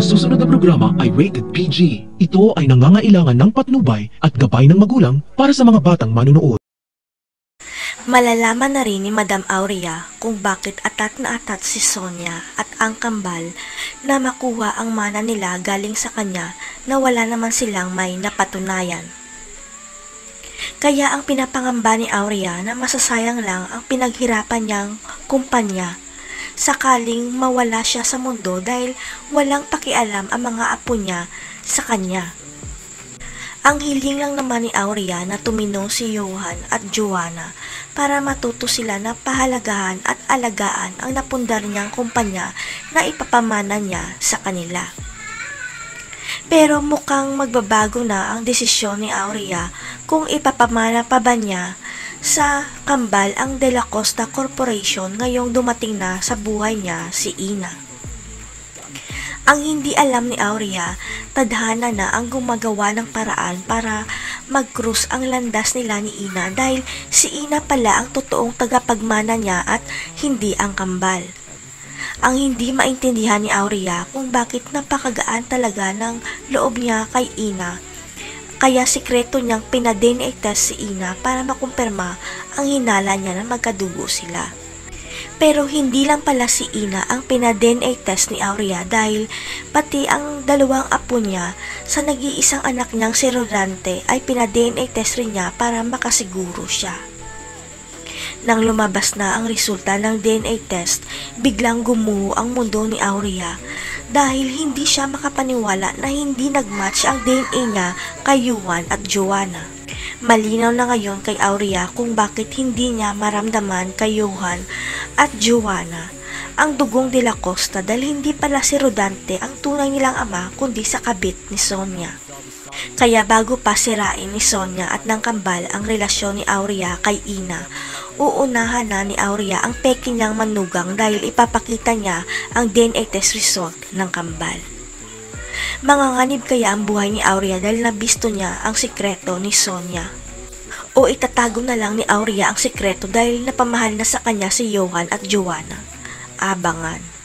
susunod na programa ay rated PG. Ito ay nangangailangan ng patnubay at gabay ng magulang para sa mga batang manunood. Malalaman na rin ni Madam Aurea kung bakit atat na atat si Sonia at ang kambal na makuha ang mana nila galing sa kanya na wala naman silang may napatunayan. Kaya ang pinapangamba ni Aurea na masasayang lang ang pinaghirapan niyang kumpanya sakaling mawala siya sa mundo dahil walang pakialam ang mga apo niya sa kanya. Ang hiling lang naman ni Aurea na tuminong si Johan at Joanna para matuto sila na pahalagahan at alagaan ang napundar niyang kumpanya na ipapamana niya sa kanila. Pero mukhang magbabago na ang desisyon ni Aurea kung ipapamana pa ba niya sa kambal ang De La Costa Corporation ngayong dumating na sa buhay niya si Ina. Ang hindi alam ni Aurea, tadhana na ang gumagawa ng paraan para mag-cruise ang landas nila ni Ina dahil si Ina pala ang totoong tagapagmana niya at hindi ang kambal. Ang hindi maintindihan ni Aurea kung bakit napakagaan talaga ng loob niya kay Ina, kaya sikreto niyang pina-DNA test si Ina para makumpirma ang hinala niya na magkadugo sila. Pero hindi lang pala si Ina ang pina-DNA test ni Aurea dahil pati ang dalawang apo niya sa nag-iisang anak niyang si Rodante ay pina-DNA test rin niya para makasiguro siya. Nang lumabas na ang resulta ng DNA test, biglang gumuho ang mundo ni Aurea dahil hindi siya makapaniwala na hindi nagmatch ang DNA niya kay Johan at Joanna. Malinaw na ngayon kay Aurea kung bakit hindi niya maramdaman kay Johan at Joanna ang dugong De La Costa dahil hindi pala si Rodante ang tunay nilang ama kundi sa kabit ni Sonia. Kaya bago pa sirain ni Sonia at ng kambal ang relasyon ni Aurea kay Ina, uunahan na ni Aurea ang peke niyang manugang dahil ipapakita niya ang DNA test result ng kambal. Manganganib kaya ang buhay ni Aurea dahil nabisto niya ang sikreto ni Sonia? O itatago na lang ni Aurea ang sikreto dahil napamahal na sa kanya si Johan at Joanna? Abangan.